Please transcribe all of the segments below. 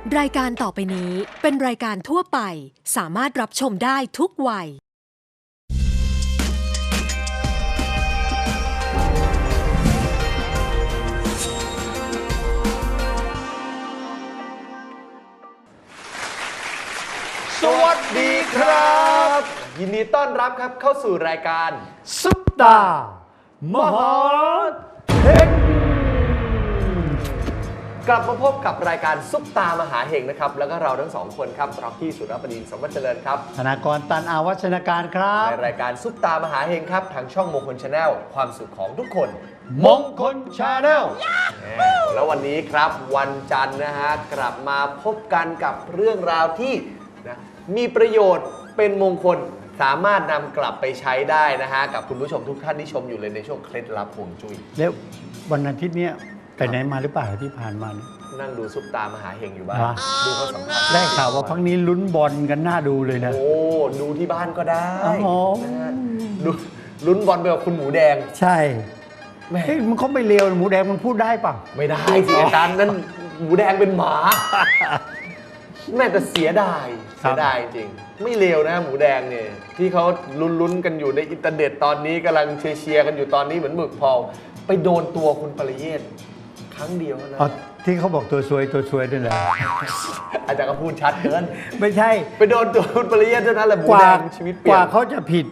รายการต่อไปนี้เป็นรายการทั่วไปสามารถรับชมได้ทุกวัยสวัสดีครับยินดีต้อนรับครับเข้าสู่รายการซุปตามหาเฮงกลับมาพบกับรายการซุปตามหาเฮงนะครับแล้วก็เราทั้งสองคนครับเราพี่สุรบดินทร์สมบัติเจริญครับธนากรตันอาวัชนาการครับในรายการซุปตามหาเฮงครับทางช่องมงคลชาแนลความสุขของทุกคนมงคลชาแนลแล้ววันนี้ครับวันจันทร์นะฮะกลับมาพบกันกับเรื่องราวที่นะมีประโยชน์เป็นมงคลสามารถนำกลับไปใช้ได้นะฮะกับคุณผู้ชมทุกท่านที่ชมอยู่เลยในช่วงเคล็ดลับฮวงจุ้ยแล้ววันอาทิตย์เนี้ยไปไหนมาหรือเปล่าที่ผ่านมาเนี่ยนั่งดูซุปตามหาเฮงอยู่บ้านดูเขาสัมภาษณ์ได้ข่าวว่าพักนี้ลุ้นบอลกันน่าดูเลยนะโอ้ดูที่บ้านก็ได้ อ๋อ นะฮะดูลุ้นบอลไปกับคุณหมูแดงใช่แม่ เฮ้ยมันเขาไม่เลวหมูแดงมันพูดได้ป่ะไม่ได้สิอาจารย์นั่นหมูแดงเป็นหมาแม่แต่เสียดายจริงไม่เลวนะหมูแดงเนี่ยที่เขาลุ้นกันอยู่ในอินเทอร์เน็ตตอนนี้กำลังเชียร์กันอยู่ตอนนี้เหมือนหมึกพอไปโดนตัวคุณปริเยศครั้งเดียวนะที่เขาบอกตัวซวยด้วยแหละ อาจารย์ก็พูดชัดเกินไม่ใช่ไปโดนตัวคุณปริเยศเท่านั้นแหละหมูแดงชีวิตเปลี่ยนกว่าเขาจะผิด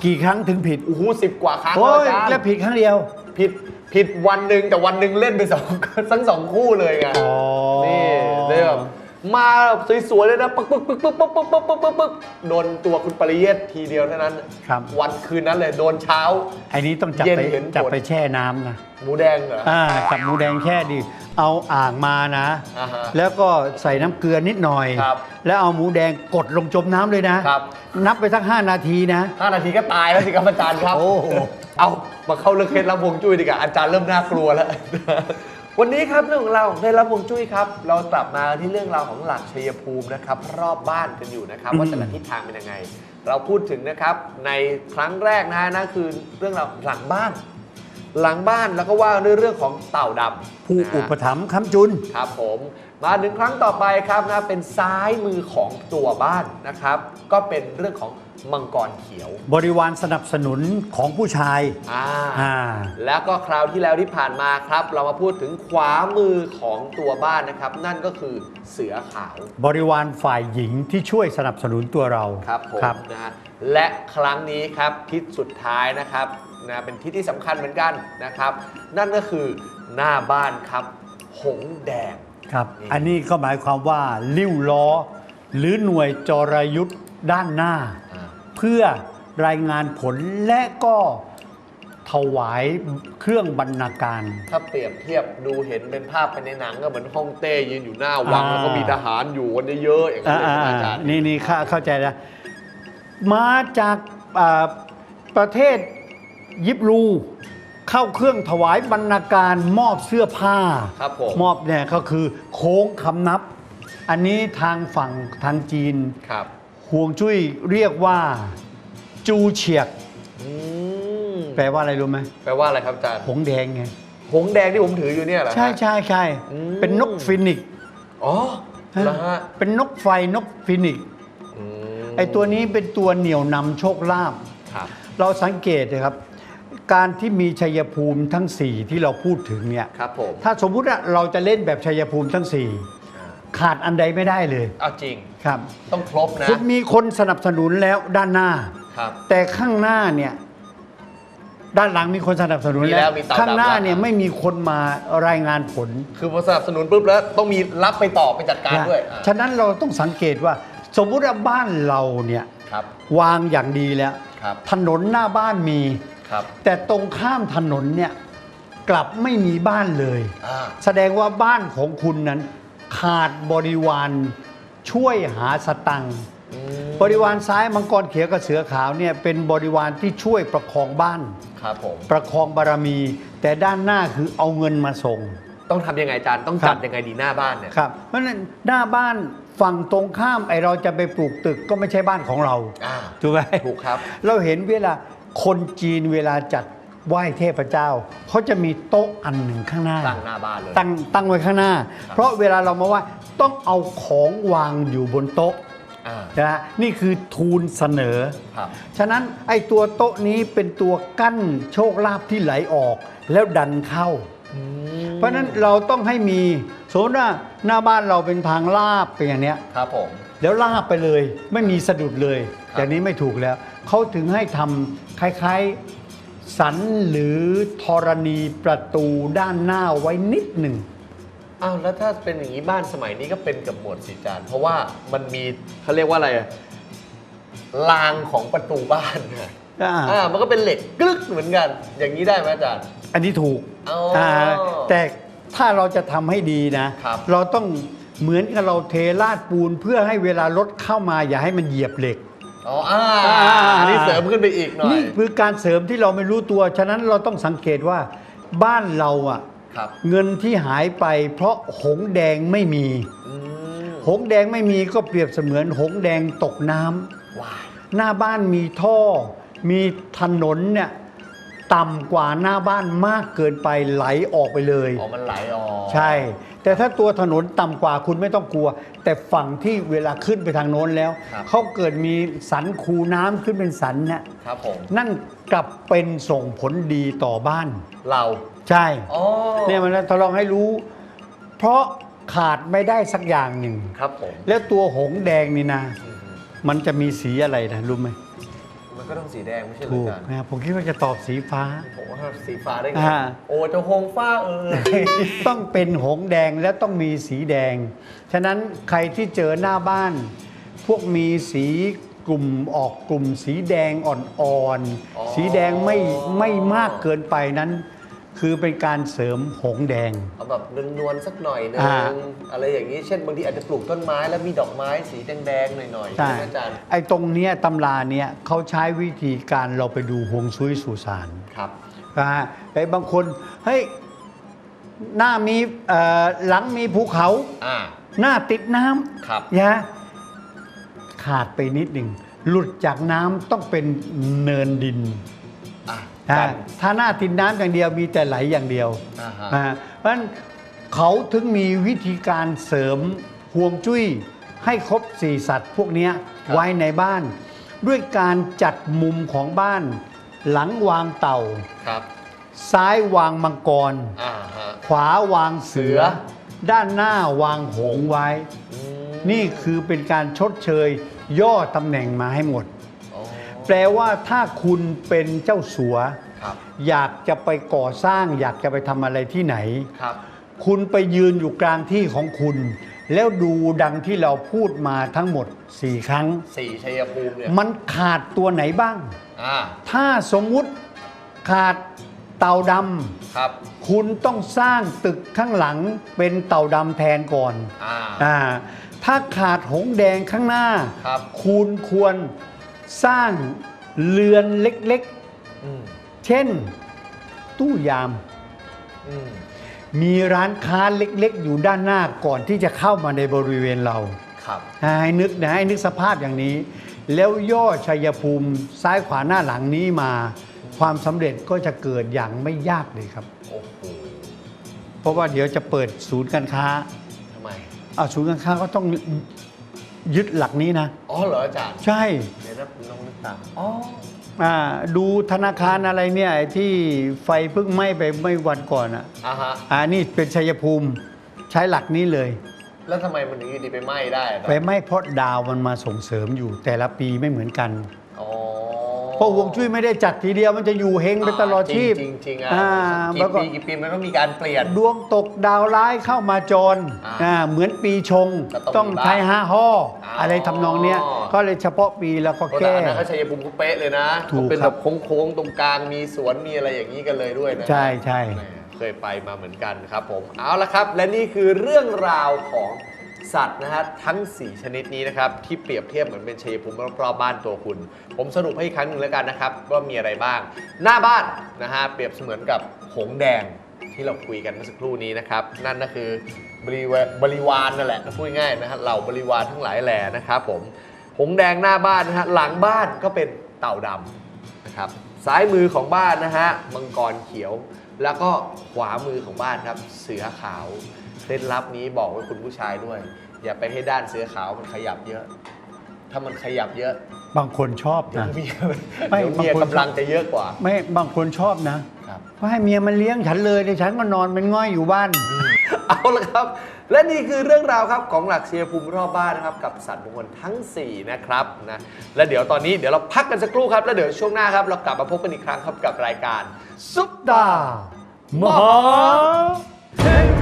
กี่ครั้งถึงผิดโอ้โห10 กว่าครั้งอาจารย์แล้วผิดครั้งเดียวผิดวันหนึ่งแต่วันหนึ่งเล่นไปทั้งสองคู่เลยไงนี่เลยแบบมาสวยๆเลยนะปึ๊กโดนตัวคุณปริเยศทีเดียวเท่านั้นวันคืนนั้นเลยโดนเช้าไอ้นี้ต้องจับไปแช่น้ำนะหมูแดงเหรอจับหมูแดงแช่ดิเอาอ่างมานะแล้วก็ใส่น้ำเกลือนิดหน่อยแล้วเอาหมูแดงกดลงจมน้ำเลยนะนับไปสัก5 นาทีนะ5 นาทีก็ตายแล้วสิครับอาจารย์ครับเอามาเข้าเรื่องเคล็ดลับฮวงจุ้ยดีกว่าอาจารย์เริ่มน่ากลัวแล้ววันนี้ครับเรื่องของเราเคล็ดลับฮวงจุ้ยครับเรากลับมาที่เรื่องราวของหลักชัยภูมินะครับรอบบ้านกันอยู่นะครับว่าแต่ละทิศทางเป็นยังไงเราพูดถึงนะครับในครั้งแรกนะนั่นคือเรื่องราวหลังบ้านแล้วก็ว่าด้วยเรื่องของเต่าดำผู้อุปถัมภ์ค้ำจุนครับผมมาถึงครั้งต่อไปครับนะเป็นซ้ายมือของตัวบ้านนะครับก็เป็นเรื่องของมังกรเขียวบริวารสนับสนุนของผู้ชายแล้วก็คราวที่แล้วที่ผ่านมาครับเรามาพูดถึงขวามือของตัวบ้านนะครับนั่นก็คือเสือขาวบริวารฝ่ายหญิงที่ช่วยสนับสนุนตัวเราครับผมนะฮะและครั้งนี้ครับทิศสุดท้ายนะครับนะเป็นทิศที่สำคัญเหมือนกันนะครับนั่นก็คือหน้าบ้านครับหงแดงครับอันนี้ก็หมายความว่าลิ้วล้อหรือหน่วยจรยุทธ์ด้านหน้าเพื่อรายงานผลและก็ถวายเครื่องบรรณาการถ้าเปรียบเทียบดูเห็นเป็นภาพภายในหนังก็เหมือนฮ่องเต้ยืนอยู่หน้าวังแล้วก็มีทหารอยู่กันเยอะๆอย่างนั้นเลยอาจารย์นี่เข้าใจแล้วมาจากประเทศยิบรูเข้าเครื่องถวายบรรณาการมอบเสื้อผ้าครับผมมอบเนี่ยก็คือโค้งคำนับอันนี้ทางฝั่งทางจีนฮวงจุ้ยเรียกว่าจูเฉียกแปลว่าอะไรรู้ไหมแปลว่าอะไรครับอาจารย์หงแดงไงหงแดงที่ผมถืออยู่เนี่ยเหรอใช่เป็นนกฟินิกซ์แล้วฮะเป็นนกไฟนกฟินิกซ์ไอตัวนี้เป็นตัวเหนี่ยวนำโชคลาภเราสังเกตนะครับการที่มีชัยภูมิทั้ง4ที่เราพูดถึงเนี่ยถ้าสมมุติว่าเราจะเล่นแบบชัยภูมิทั้ง4ขาดอันใดไม่ได้เลยเอาจริงครับต้องครบนะคุณมีคนสนับสนุนแล้วด้านหน้าแต่ข้างหน้าเนี่ยด้านหลังมีคนสนับสนุนแล้วข้างหน้าเนี่ยไม่มีคนมารายงานผลคือพอสนับสนุนปุ๊บแล้วต้องมีรับไปต่อไปจัดการด้วยฉะนั้นเราต้องสังเกตว่าสมมุติว่าบ้านเราเนี่ยวางอย่างดีแล้วถนนหน้าบ้านมีแต่ตรงข้ามถนนเนี่ยกลับไม่มีบ้านเลยแสดงว่าบ้านของคุณนั้นขาดบริวารช่วยหาสตังค์บริวารซ้ายมังกรเขียวกับเสือขาวเนี่ยเป็นบริวารที่ช่วยประคองบ้านประคองบารมีแต่ด้านหน้าคือเอาเงินมาส่งต้องทำยังไงอาจารย์ต้องจัดยังไงดีหน้าบ้านเนี่ยครับเพราะฉะนั้นหน้าบ้านฝั่งตรงข้ามไอเราจะไปปลูกตึกก็ไม่ใช่บ้านของเราถูกไหมถูกครับเราเห็นเวลาคนจีนเวลาจัดไหว้เทพเจ้าเขาจะมีโต๊ะอันหนึ่งข้างหน้าตั้งหน้าบ้านเลยตั้งไว้ข้างหน้าเพราะเวลาเรามาไหว้ ต้องเอาของวางอยู่บนโต๊ะนะนี่คือทูลเสนอฉะนั้นไอ้ตัวโต๊ะนี้เป็นตัวกั้นโชคลาภที่ไหลออกแล้วดันเข้าเพราะฉะนั้นเราต้องให้มีสมมติว่าหน้าบ้านเราเป็นทางลาบเป็นอย่างเนี้ยครับผมแล้วลาบไปเลยไม่มีสะดุดเลยอย่างนี้ไม่ถูกแล้วเขาถึงให้ทำคล้ายๆสันหรือธรณีประตูด้านหน้าไว้นิดหนึ่งอ้าวแล้วถ้าเป็นอย่างนี้บ้านสมัยนี้ก็เป็นกับหมดสิจานเพราะว่ามันมีเขาเรียกว่าอะไรรางของประตูบ้านนะมันก็เป็นเหล็กกรึกเหมือนกันอย่างนี้ได้ไหมอาจารย์อันนี้ถูกแต่ถ้าเราจะทำให้ดีนะเราต้องเหมือนกับเราเทราดปูนเพื่อให้เวลารถเข้ามาอย่าให้มันเหยียบเหล็กนี่เสริมขึ้นไปอีกหน่อยนี่คือการเสริมที่เราไม่รู้ตัวฉะนั้นเราต้องสังเกตว่าบ้านเราเงินที่หายไปเพราะหงแดงไม่มีหงแดงไม่มีก็เปรียบเสมือนหงแดงตกน้ำหน้าบ้านมีท่อมีถนนเนี่ยต่ำกว่าหน้าบ้านมากเกินไปไหลออกไปเลยมันไหลออกใช่แต่ถ้าตัวถนนต่ำกว่าคุณไม่ต้องกลัวแต่ฝั่งที่เวลาขึ้นไปทางโน้นแล้วเขาเกิดมีสันคูน้ำขึ้นเป็นสันเนี่ยนั่นกลับเป็นส่งผลดีต่อบ้านเราใช่เนี่ยมันทดลองให้รู้เพราะขาดไม่ได้สักอย่างหนึ่งครับผมแล้วตัวหงแดงนี่นะมันจะมีสีอะไรนะรู้ไหมมันก็ต้องสีแดงไม่ใช่หรือถูกนะผมคิดว่าจะตอบสีฟ้าโอ้สีฟ้าได้ไงโอ้เจ้าหงฟ้าต้องเป็นหงแดงและต้องมีสีแดงฉะนั้นใครที่เจอหน้าบ้านพวกมีสีกลุ่มสีแดงอ่อนๆสีแดงไม่มากเกินไปนั้นคือเป็นการเสริมหงแดงเอาแบบนวลๆสักหน่อยนึงอะไรอย่างนี้เช่นบางทีอาจจะปลูกต้นไม้แล้วมีดอกไม้สีแดงๆหน่อยๆใช่ไหมอาจารย์ไอ้ตรงเนี้ยตำราเนี้ยเขาใช้วิธีการเราไปดูฮวงซุยสุสานครับไอ้บางคนเฮ้ยหน้ามีหลังมีภูเขาหน้าติดน้ำยะขาดไปนิดหนึ่งหลุดจากน้ำต้องเป็นเนินดินถ้าหน้าติดน้ำอย่างเดียวมีแต่ไหลอย่างเดียวเพราะฉะนั้นเขาถึงมีวิธีการเสริมฮวงจุ้ยให้ครบ4สัตว์พวกนี้ไว้ในบ้านด้วยการจัดมุมของบ้านหลังวางเต่าซ้ายวางมังกรขวาวางเสือด้านหน้าวางหงส์ไว้นี่คือเป็นการชดเชยย่อตำแหน่งมาให้หมดแปลว่าถ้าคุณเป็นเจ้าสัวอยากจะไปก่อสร้างอยากจะไปทำอะไรที่ไหนคุณไปยืนอยู่กลางที่ของคุณแล้วดูดังที่เราพูดมาทั้งหมด4 ครั้ง4ชัยภูมิเนี่ยมันขาดตัวไหนบ้างถ้าสมมุติขาดเต่าดำคุณต้องสร้างตึกข้างหลังเป็นเต่าดำแทนก่อนถ้าขาดหงแดงข้างหน้าคุณควรสร้างเรือนเล็กๆเช่นตู้ยามมีร้านค้าเล็กๆอยู่ด้านหน้าก่อนที่จะเข้ามาในบริเวณเราให้นึกสภาพอย่างนี้แล้วย่อชัยภูมิซ้ายขวาหน้าหลังนี้มาความสำเร็จก็จะเกิดอย่างไม่ยากเลยครับเพราะว่าเดี๋ยวจะเปิดศูนย์การค้าทำไมศูนย์การค้าก็ต้องยึดหลักนี้นะเหรออาจารย์ใช่เดี๋ยวนะผมลองนึกตามดูธนาคารอะไรเนี่ยที่ไฟเพิ่งไหม้ไปไม่วันก่อนนี่เป็นชัยภูมิใช้หลักนี้เลยแล้วทำไมมันถึงดีไปไหม้ได้ไปไหม้เพราะดาวมันมาส่งเสริมอยู่แต่ละปีไม่เหมือนกันเพราะฮวงจุ้ยไม่ได้จัดทีเดียวมันจะอยู่เฮงไปตลอดชีพจริงๆกี่ปีมันก็มีการเปลี่ยนดวงตกดาวร้ายเข้ามาจรเหมือนปีชงต้องใช้5 ห้ออะไรทำนองเนี้ยก็เลยเฉพาะปีแล้วก็แก้นะเขาชัยภูมิเป๊ะเลยนะเป็นแบบโค้งๆตรงกลางมีสวนมีอะไรอย่างนี้กันเลยด้วยนะใช่ใช่เคยไปมาเหมือนกันครับผมเอาละครับและนี่คือเรื่องราวของสัตว์นะฮะทั้ง4ชนิดนี้นะครับที่เปรียบเทียบเหมือนเป็นชัยภูมิรอบๆบ้านตัวคุณผมสรุปให้อีกครั้งหนึ่งแล้วกันนะครับว่ามีอะไรบ้างหน้าบ้านนะฮะเปรียบเสมือนกับหงแดงที่เราคุยกันเมื่อสักครู่นี้นะครับนั่นก็คือบริวารนั่นแหละพูดง่ายๆนะฮะเหล่าบริวารทั้งหลายแหล่นะครับผมหงแดงหน้าบ้านนะฮะหลังบ้านก็เป็นเต่าดำนะครับซ้ายมือของบ้านนะฮะมังกรเขียวแล้วก็ขวามือของบ้านครับเสือขาว เคล็ดลับนี้บอกไว้คุณผู้ชายด้วย อย่าไปให้ด้านเสือขาวมันขยับเยอะ ถ้ามันขยับเยอะ บางคนชอบ เดี๋ยว นะ เมีย ไม่ เดี๋ยวเมีย บางคน กำลังจะเยอะกว่า ไม่บางคนชอบนะครับ ก็ให้เมียมันเลี้ยงฉันเลยแต่ฉันก็นอนเป็นง่อยอยู่บ้าน เอาละครับ และนี่คือเรื่องราวครับของหลักชัยภูมิรอบบ้านนะครับกับสัตว์มงคลทั้ง 4 นะครับนะและเดี๋ยวตอนนี้เดี๋ยวเราพักกันสักครู่ครับแล้วเดี๋ยวช่วงหน้าครับเรากลับมาพบกันอีกครั้งครับกับรายการซุป ตามหาเฮง